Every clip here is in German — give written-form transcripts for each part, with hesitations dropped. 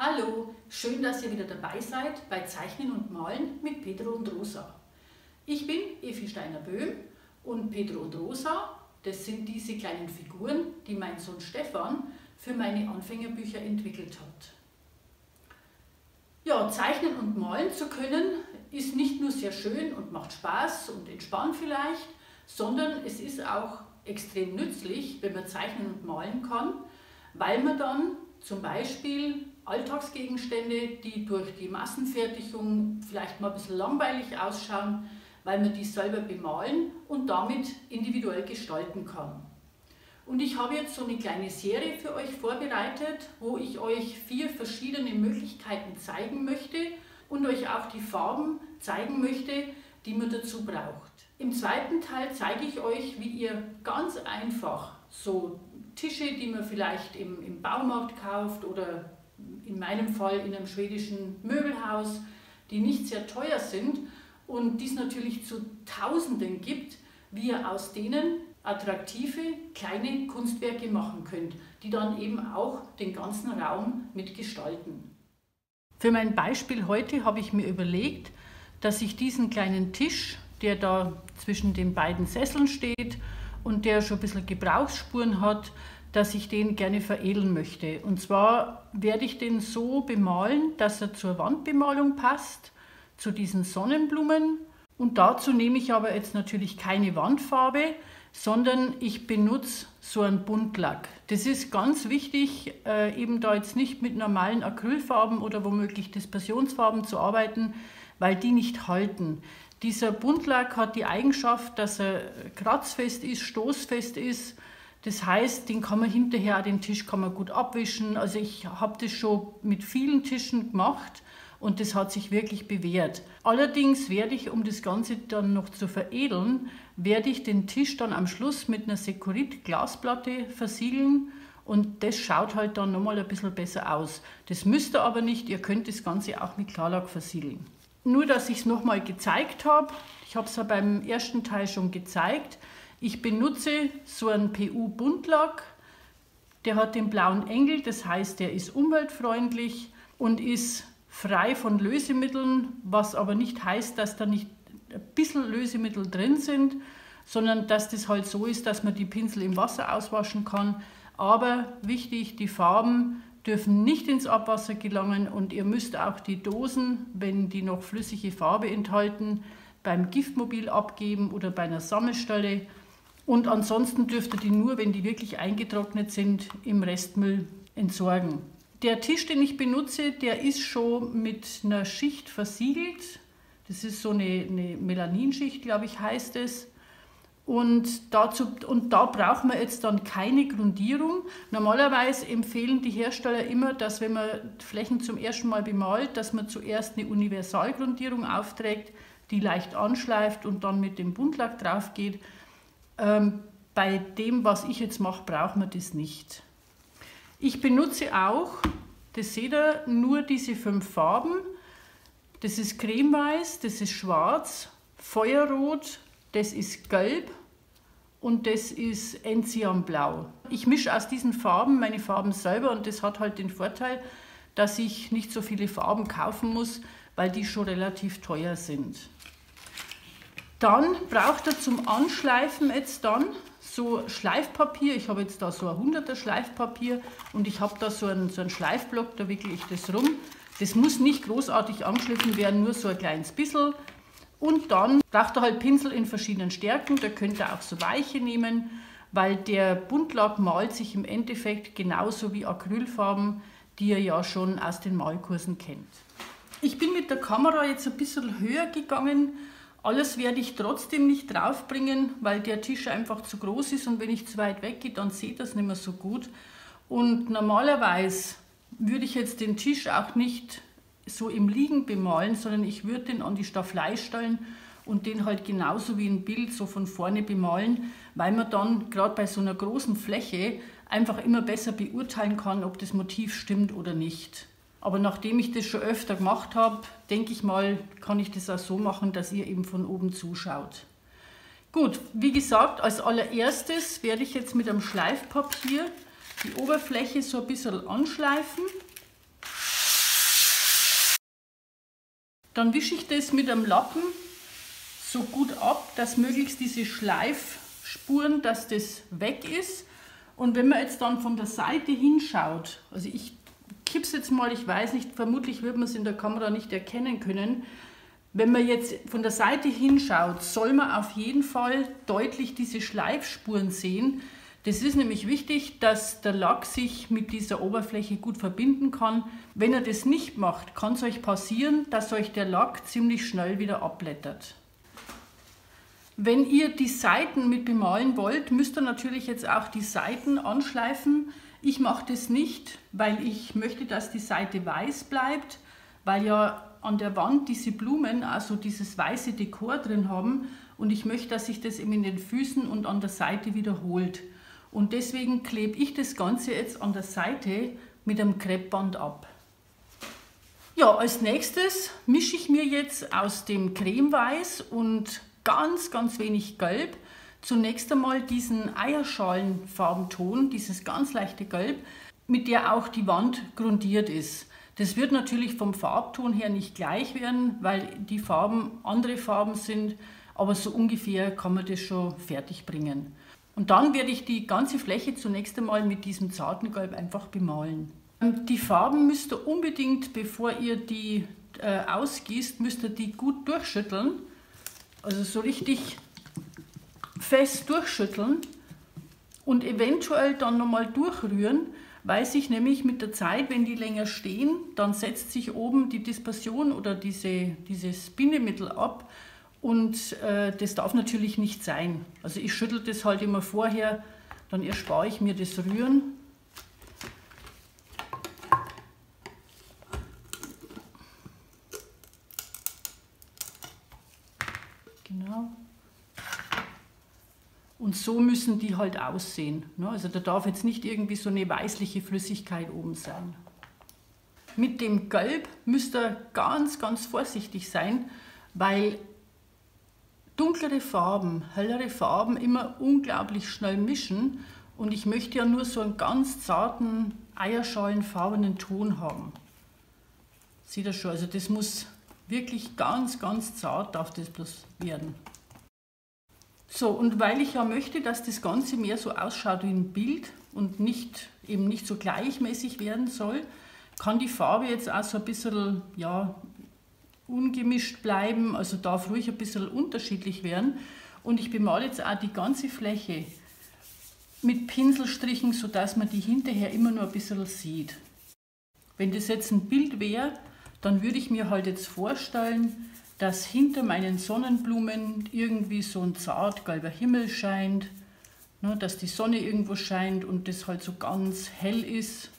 Hallo, schön, dass ihr wieder dabei seid bei Zeichnen und Malen mit Pedro und Rosa. Ich bin Evi Steiner-Böhm und Pedro und Rosa, das sind diese kleinen Figuren, die mein Sohn Stefan für meine Anfängerbücher entwickelt hat. Ja, zeichnen und malen zu können ist nicht nur sehr schön und macht Spaß und entspannt vielleicht, sondern es ist auch extrem nützlich, wenn man zeichnen und malen kann, weil man dann zum Beispiel Alltagsgegenstände, die durch die Massenfertigung vielleicht mal ein bisschen langweilig ausschauen, weil man die selber bemalen und damit individuell gestalten kann. Und ich habe jetzt so eine kleine Serie für euch vorbereitet, wo ich euch 4 verschiedene Möglichkeiten zeigen möchte und euch auch die Farben zeigen möchte, die man dazu braucht. Im zweiten Teil zeige ich euch, wie ihr ganz einfach so Tische, die man vielleicht im Baumarkt kauft oder in meinem Fall in einem schwedischen Möbelhaus, die nicht sehr teuer sind und die es natürlich zu Tausenden gibt, wie ihr aus denen attraktive kleine Kunstwerke machen könnt, die dann eben auch den ganzen Raum mitgestalten. Für mein Beispiel heute habe ich mir überlegt, dass ich diesen kleinen Tisch, der da zwischen den beiden Sesseln steht und der schon ein bisschen Gebrauchsspuren hat, dass ich den gerne veredeln möchte. Und zwar werde ich den so bemalen, dass er zur Wandbemalung passt, zu diesen Sonnenblumen. Und dazu nehme ich aber jetzt natürlich keine Wandfarbe, sondern ich benutze so einen Buntlack. Das ist ganz wichtig, eben da jetzt nicht mit normalen Acrylfarben oder womöglich Dispersionsfarben zu arbeiten, weil die nicht halten. Dieser Buntlack hat die Eigenschaft, dass er kratzfest ist, stoßfest ist. Das heißt, den kann man hinterher, den Tisch kann man gut abwischen. Also ich habe das schon mit vielen Tischen gemacht und das hat sich wirklich bewährt. Allerdings werde ich, um das Ganze dann noch zu veredeln, werde ich den Tisch dann am Schluss mit einer Securit-Glasplatte versiegeln und das schaut halt dann nochmal ein bisschen besser aus. Das müsst ihr aber nicht, ihr könnt das Ganze auch mit Klarlack versiegeln. Nur, dass ich es nochmal gezeigt habe, ich habe es ja beim ersten Teil schon gezeigt, ich benutze so einen PU-Buntlack, der hat den blauen Engel, das heißt, der ist umweltfreundlich und ist frei von Lösemitteln, was aber nicht heißt, dass da nicht ein bisschen Lösemittel drin sind, sondern dass das halt so ist, dass man die Pinsel im Wasser auswaschen kann. Aber wichtig, die Farben dürfen nicht ins Abwasser gelangen und ihr müsst auch die Dosen, wenn die noch flüssige Farbe enthalten, beim Giftmobil abgeben oder bei einer Sammelstelle. Und ansonsten dürft ihr die nur, wenn die wirklich eingetrocknet sind, im Restmüll entsorgen. Der Tisch, den ich benutze, der ist schon mit einer Schicht versiegelt. Das ist so eine Melaninschicht, glaube ich, heißt es. Und da braucht man jetzt dann keine Grundierung. Normalerweise empfehlen die Hersteller immer, dass wenn man Flächen zum ersten Mal bemalt, dass man zuerst eine Universalgrundierung aufträgt, die leicht anschleift und dann mit dem Buntlack drauf geht. Bei dem, was ich jetzt mache, braucht man das nicht. Ich benutze auch, das seht ihr, nur diese 5 Farben. Das ist cremeweiß, das ist schwarz, feuerrot, das ist gelb und das ist enzianblau. Ich mische aus diesen Farben meine Farben selber und das hat halt den Vorteil, dass ich nicht so viele Farben kaufen muss, weil die schon relativ teuer sind. Dann braucht ihr zum Anschleifen jetzt dann so Schleifpapier. Ich habe jetzt da so ein 100er Schleifpapier und ich habe da so einen Schleifblock, da wickele ich das rum. Das muss nicht großartig angeschliffen werden, nur so ein kleines bisschen. Und dann braucht ihr halt Pinsel in verschiedenen Stärken, da könnt ihr auch so weiche nehmen, weil der Buntlack malt sich im Endeffekt genauso wie Acrylfarben, die ihr ja schon aus den Malkursen kennt. Ich bin mit der Kamera jetzt ein bisschen höher gegangen. Alles werde ich trotzdem nicht draufbringen, weil der Tisch einfach zu groß ist und wenn ich zu weit weggehe, dann seht ihr es nicht mehr so gut. Und normalerweise würde ich jetzt den Tisch auch nicht so im Liegen bemalen, sondern ich würde den an die Staffelei stellen und den halt genauso wie ein Bild so von vorne bemalen, weil man dann gerade bei so einer großen Fläche einfach immer besser beurteilen kann, ob das Motiv stimmt oder nicht. Aber nachdem ich das schon öfter gemacht habe, denke ich mal, kann ich das auch so machen, dass ihr eben von oben zuschaut. Gut, wie gesagt, als allererstes werde ich jetzt mit einem Schleifpapier die Oberfläche so ein bisschen anschleifen. Dann wische ich das mit einem Lappen so gut ab, dass möglichst diese Schleifspuren, dass das weg ist. Und wenn man jetzt dann von der Seite hinschaut, also ich kippe es jetzt mal, ich weiß nicht, vermutlich wird man es in der Kamera nicht erkennen können. Wenn man jetzt von der Seite hinschaut, soll man auf jeden Fall deutlich diese Schleifspuren sehen. Das ist nämlich wichtig, dass der Lack sich mit dieser Oberfläche gut verbinden kann. Wenn er das nicht macht, kann es euch passieren, dass euch der Lack ziemlich schnell wieder abblättert. Wenn ihr die Seiten mit bemalen wollt, müsst ihr natürlich jetzt auch die Seiten anschleifen. Ich mache das nicht, weil ich möchte, dass die Seite weiß bleibt, weil ja an der Wand diese Blumen also dieses weiße Dekor drin haben und ich möchte, dass sich das eben in den Füßen und an der Seite wiederholt. Und deswegen klebe ich das Ganze jetzt an der Seite mit einem Kreppband ab. Ja, als nächstes mische ich mir jetzt aus dem Cremeweiß und ganz wenig Gelb zunächst einmal diesen Eierschalenfarbenton, dieses ganz leichte Gelb, mit der auch die Wand grundiert ist. Das wird natürlich vom Farbton her nicht gleich werden, weil die Farben andere Farben sind, aber so ungefähr kann man das schon fertig bringen. Und dann werde ich die ganze Fläche zunächst einmal mit diesem zarten Gelb einfach bemalen. Die Farben müsst ihr unbedingt, bevor ihr die ausgießt, müsst ihr die gut durchschütteln. Also so richtig fest durchschütteln und eventuell dann nochmal durchrühren, weil sich nämlich mit der Zeit, wenn die länger stehen, dann setzt sich oben die Dispersion oder dieses Bindemittel ab und das darf natürlich nicht sein. Also ich schüttle das halt immer vorher, dann erspare ich mir das Rühren. Genau. Und so müssen die halt aussehen. Also da darf jetzt nicht irgendwie so eine weißliche Flüssigkeit oben sein. Mit dem Gelb müsst ihr ganz vorsichtig sein, weil dunklere Farben, hellere Farben immer unglaublich schnell mischen und ich möchte ja nur so einen ganz zarten, eierschalenfarbenen Ton haben. Seht ihr schon, also das muss wirklich ganz zart, darf das bloß werden. So, und weil ich ja möchte, dass das Ganze mehr so ausschaut wie ein Bild und eben nicht so gleichmäßig werden soll, kann die Farbe jetzt auch so ein bisschen ungemischt bleiben, also darf ruhig ein bisschen unterschiedlich werden. Und ich bemale jetzt auch die ganze Fläche mit Pinselstrichen, sodass man die hinterher immer nur ein bisschen sieht. Wenn das jetzt ein Bild wäre, dann würde ich mir halt jetzt vorstellen, dass hinter meinen Sonnenblumen irgendwie so ein zart gelber Himmel scheint, dass die Sonne irgendwo scheint und das halt so ganz hell ist.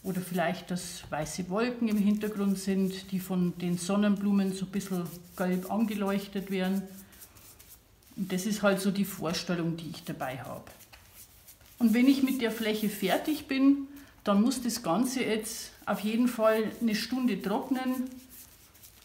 Oder vielleicht, dass weiße Wolken im Hintergrund sind, die von den Sonnenblumen so ein bisschen gelb angeleuchtet werden. Und das ist halt so die Vorstellung, die ich dabei habe. Und wenn ich mit der Fläche fertig bin, dann muss das Ganze jetzt auf jeden Fall eine Stunde trocknen.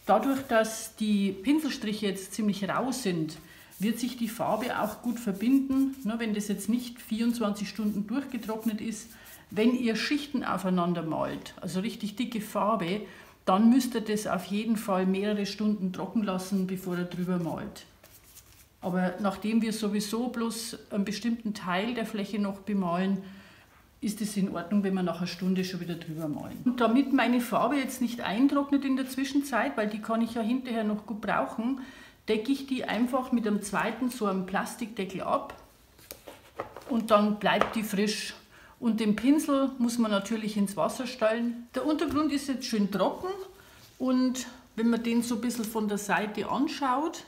Dadurch, dass die Pinselstriche jetzt ziemlich rau sind, wird sich die Farbe auch gut verbinden. Wenn das jetzt nicht 24 Stunden durchgetrocknet ist, wenn ihr Schichten aufeinander malt, also richtig dicke Farbe, dann müsst ihr das auf jeden Fall mehrere Stunden trocken lassen, bevor ihr drüber malt. Aber nachdem wir sowieso bloß einen bestimmten Teil der Fläche noch bemalen, ist es in Ordnung, wenn wir nach einer Stunde schon wieder drüber malen. Und damit meine Farbe jetzt nicht eintrocknet in der Zwischenzeit, weil die kann ich ja hinterher noch gut brauchen, decke ich die einfach mit einem zweiten so einem Plastikdeckel ab und dann bleibt die frisch. Und den Pinsel muss man natürlich ins Wasser stellen. Der Untergrund ist jetzt schön trocken und wenn man den so ein bisschen von der Seite anschaut,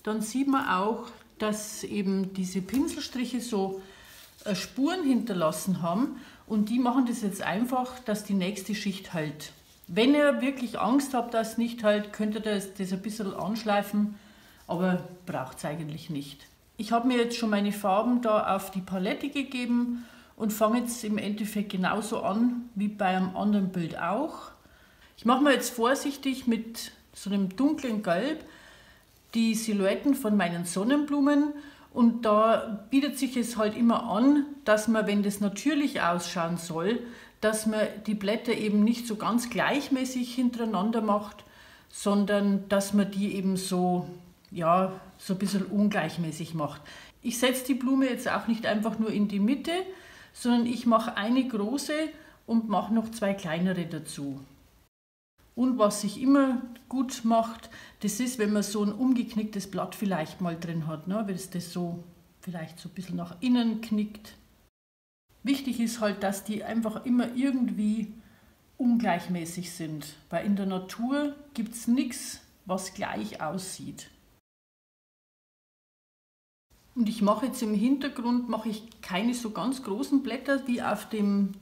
dann sieht man auch, dass eben diese Pinselstriche so Spuren hinterlassen haben und die machen das jetzt einfach, dass die nächste Schicht hält. Wenn ihr wirklich Angst habt, dass es nicht hält, könnt ihr das ein bisschen anschleifen, aber braucht es eigentlich nicht. Ich habe mir jetzt schon meine Farben da auf die Palette gegeben und fange jetzt im Endeffekt genauso an wie bei einem anderen Bild auch. Ich mache mir jetzt vorsichtig mit so einem dunklen Gelb die Silhouetten von meinen Sonnenblumen. Und da bietet sich es halt immer an, dass man, wenn das natürlich ausschauen soll, dass man die Blätter eben nicht so ganz gleichmäßig hintereinander macht, sondern dass man die eben so, ja, so ein bisschen ungleichmäßig macht. Ich setze die Blume jetzt auch nicht einfach nur in die Mitte, sondern ich mache eine große und mache noch 2 kleinere dazu. Und was sich immer gut macht, das ist, wenn man so ein umgeknicktes Blatt vielleicht mal drin hat, ne? Wenn es das so vielleicht so ein bisschen nach innen knickt. Wichtig ist halt, dass die einfach immer irgendwie ungleichmäßig sind, weil in der Natur gibt es nichts, was gleich aussieht. Und ich mache jetzt im Hintergrund keine so ganz großen Blätter wie auf dem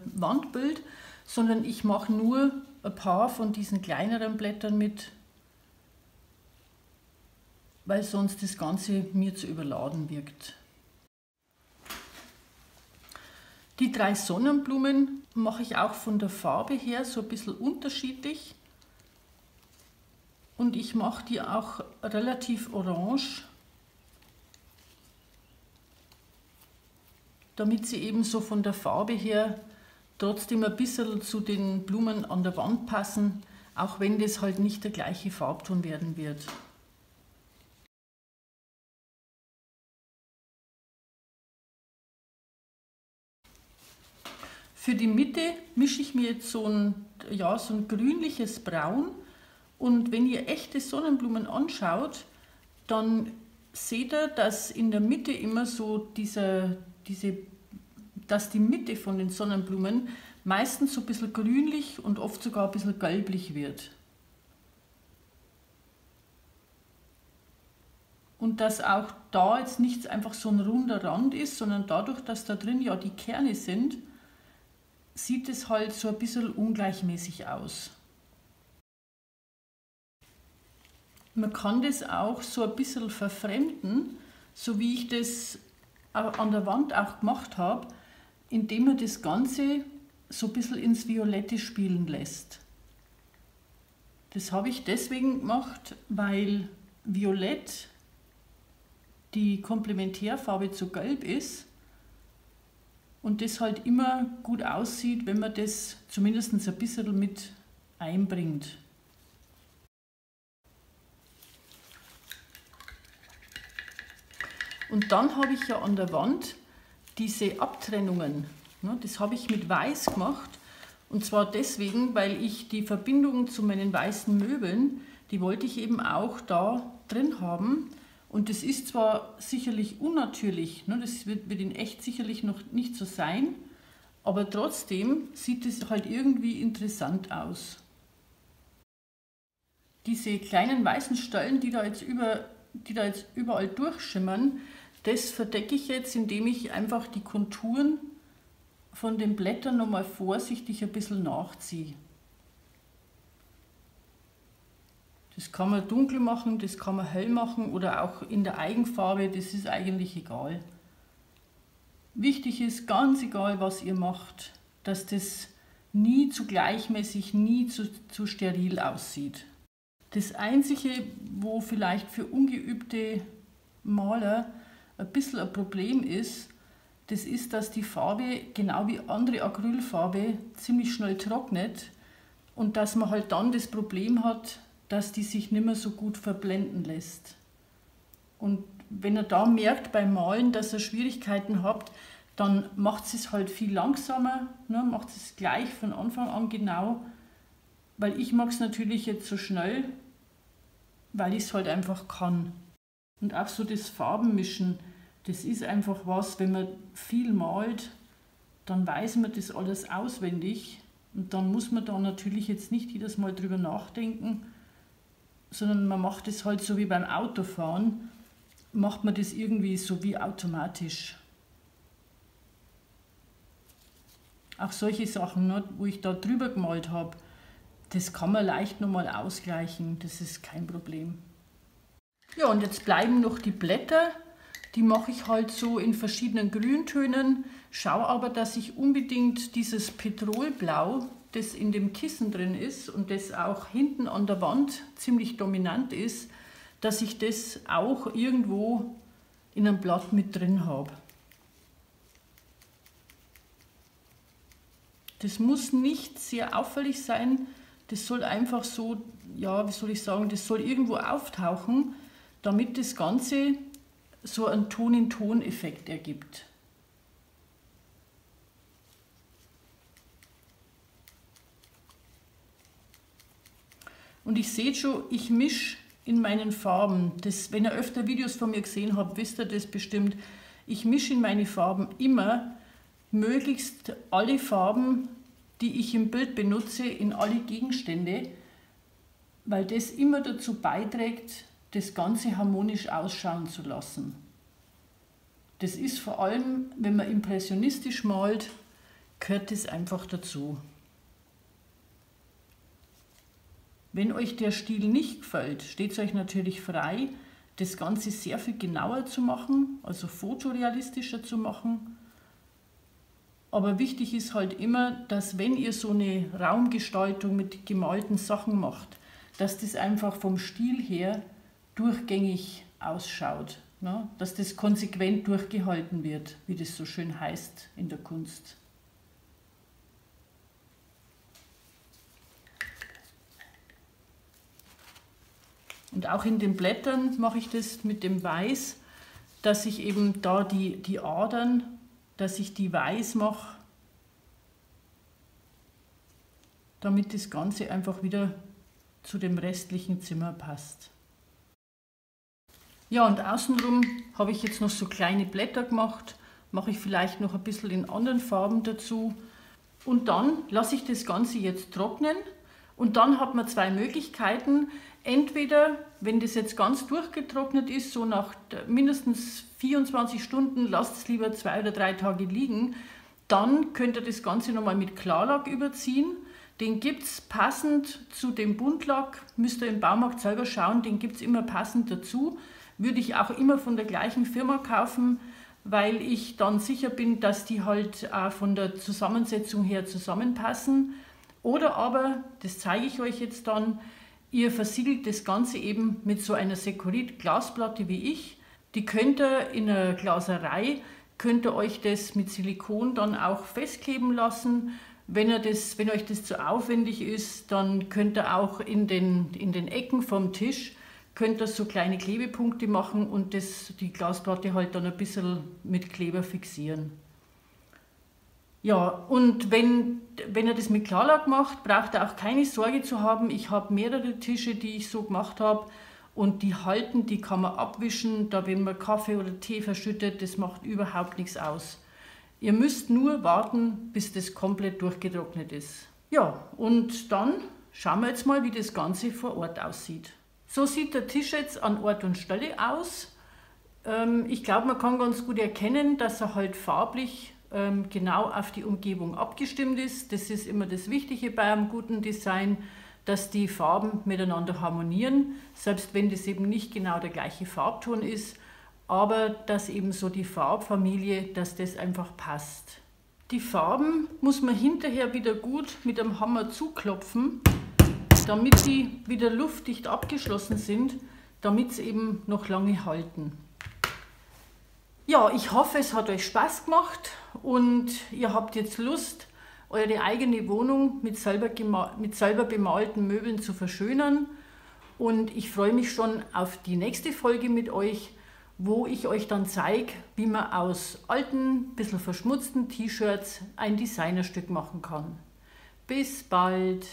Wandbild, sondern ich mache nur ein paar von diesen kleineren Blättern mit, weil sonst das Ganze mir zu überladen wirkt. Die 3 Sonnenblumen mache ich auch von der Farbe her so ein bisschen unterschiedlich. Und ich mache die auch relativ orange, damit sie eben so von der Farbe her trotzdem ein bisschen zu den Blumen an der Wand passen, auch wenn das halt nicht der gleiche Farbton werden wird. Für die Mitte mische ich mir jetzt so ein grünliches Braun, und wenn ihr echte Sonnenblumen anschaut, dann seht ihr, dass in der Mitte immer so dass die Mitte von den Sonnenblumen meistens so ein bisschen grünlich und oft sogar ein bisschen gelblich wird. Und dass auch da jetzt nicht einfach so ein runder Rand ist, sondern dadurch, dass da drin ja die Kerne sind, sieht es halt so ein bisschen ungleichmäßig aus. Man kann das auch so ein bisschen verfremden, so wie ich das an der Wand auch gemacht habe, indem man das Ganze so ein bisschen ins Violette spielen lässt. Das habe ich deswegen gemacht, weil Violett die Komplementärfarbe zu Gelb ist und das halt immer gut aussieht, wenn man das zumindest ein bisschen mit einbringt. Und dann habe ich ja an der Wand diese Abtrennungen. Das habe ich mit Weiß gemacht. Und zwar deswegen, weil ich die Verbindung zu meinen weißen Möbeln, die wollte ich eben auch da drin haben. Und das ist zwar sicherlich unnatürlich, das wird in echt sicherlich noch nicht so sein, aber trotzdem sieht es halt irgendwie interessant aus. Diese kleinen weißen Stellen, die da jetzt überall durchschimmern, das verdecke ich jetzt, indem ich einfach die Konturen von den Blättern nochmal vorsichtig ein bisschen nachziehe. Das kann man dunkel machen, das kann man hell machen oder auch in der Eigenfarbe, das ist eigentlich egal. Wichtig ist, ganz egal was ihr macht, dass das nie zu gleichmäßig, nie zu steril aussieht. Das Einzige, wo vielleicht für ungeübte Maler ein bisschen ein Problem ist, das ist, dass die Farbe, genau wie andere Acrylfarbe, ziemlich schnell trocknet und dass man halt dann das Problem hat, dass die sich nicht mehr so gut verblenden lässt. Und wenn ihr da merkt beim Malen, dass ihr Schwierigkeiten habt, dann macht es halt viel langsamer, macht es gleich von Anfang an genau, weil ich mag es natürlich jetzt so schnell, weil ich es halt einfach kann. Und auch so das Farbenmischen, das ist einfach was, wenn man viel malt, dann weiß man das alles auswendig und dann muss man da natürlich jetzt nicht jedes Mal drüber nachdenken, sondern man macht es halt so wie beim Autofahren, macht man das irgendwie so wie automatisch. Auch solche Sachen, wo ich da drüber gemalt habe, das kann man leicht nochmal ausgleichen, das ist kein Problem. Ja, und jetzt bleiben noch die Blätter, die mache ich halt so in verschiedenen Grüntönen, schaue aber, dass ich unbedingt dieses Petrolblau, das in dem Kissen drin ist und das auch hinten an der Wand ziemlich dominant ist, dass ich das auch irgendwo in einem Blatt mit drin habe. Das muss nicht sehr auffällig sein, das soll einfach so ja, wie soll ich sagen, das soll irgendwo auftauchen, damit das Ganze so einen Ton-in-Ton-Effekt ergibt. Und ich sehe schon, ich mische in meinen Farben. Das, wenn ihr öfter Videos von mir gesehen habt, wisst ihr das bestimmt. Ich mische in meine Farben immer möglichst alle Farben, die ich im Bild benutze, in alle Gegenstände, weil das immer dazu beiträgt, das Ganze harmonisch ausschauen zu lassen. Das ist vor allem, wenn man impressionistisch malt, gehört das einfach dazu. Wenn euch der Stil nicht gefällt, steht es euch natürlich frei, das Ganze sehr viel genauer zu machen, also fotorealistischer zu machen. Aber wichtig ist halt immer, dass wenn ihr so eine Raumgestaltung mit gemalten Sachen macht, dass das einfach vom Stil her durchgängig ausschaut, ne? Dass das konsequent durchgehalten wird, wie das so schön heißt in der Kunst. Und auch in den Blättern mache ich das mit dem Weiß, dass ich eben da die Adern, dass ich die weiß mache, damit das Ganze einfach wieder zu dem restlichen Zimmer passt. Ja, und außenrum habe ich jetzt noch so kleine Blätter gemacht, mache ich vielleicht noch ein bisschen in anderen Farben dazu. Und dann lasse ich das Ganze jetzt trocknen und dann hat man zwei Möglichkeiten. Entweder, wenn das jetzt ganz durchgetrocknet ist, so nach mindestens 24 Stunden, lasst es lieber 2 oder 3 Tage liegen, dann könnt ihr das Ganze nochmal mit Klarlack überziehen. Den gibt es passend zu dem Buntlack, müsst ihr im Baumarkt selber schauen, den gibt es immer passend dazu. Würde ich auch immer von der gleichen Firma kaufen, weil ich dann sicher bin, dass die halt auch von der Zusammensetzung her zusammenpassen. Oder aber, das zeige ich euch jetzt dann, ihr versiegelt das Ganze eben mit so einer Securit-Glasplatte wie ich. Die könnt ihr in einer Glaserei, könnt ihr euch das mit Silikon dann auch festkleben lassen. Wenn euch das zu aufwendig ist, dann könnt ihr auch in den Ecken vom Tisch könnt ihr so kleine Klebepunkte machen und die Glasplatte halt dann ein bisschen mit Kleber fixieren. Ja, und wenn ihr das mit Klarlack macht, braucht ihr auch keine Sorge zu haben. Ich habe mehrere Tische, die ich so gemacht habe und die halten, die kann man abwischen, da wenn man Kaffee oder Tee verschüttet, das macht überhaupt nichts aus. Ihr müsst nur warten, bis das komplett durchgetrocknet ist. Ja, und dann schauen wir jetzt mal, wie das Ganze vor Ort aussieht. So sieht der Tisch jetzt an Ort und Stelle aus. Ich glaube, man kann ganz gut erkennen, dass er halt farblich genau auf die Umgebung abgestimmt ist. Das ist immer das Wichtige bei einem guten Design, dass die Farben miteinander harmonieren, selbst wenn das eben nicht genau der gleiche Farbton ist, aber dass eben so die Farbfamilie, dass das einfach passt. Die Farben muss man hinterher wieder gut mit dem Hammer zuklopfen, damit die wieder luftdicht abgeschlossen sind, damit sie eben noch lange halten. Ja, ich hoffe, es hat euch Spaß gemacht und ihr habt jetzt Lust, eure eigene Wohnung mit selber bemalten Möbeln zu verschönern. Und ich freue mich schon auf die nächste Folge mit euch, wo ich euch dann zeige, wie man aus alten, bisschen verschmutzten T-Shirts ein Designerstück machen kann. Bis bald!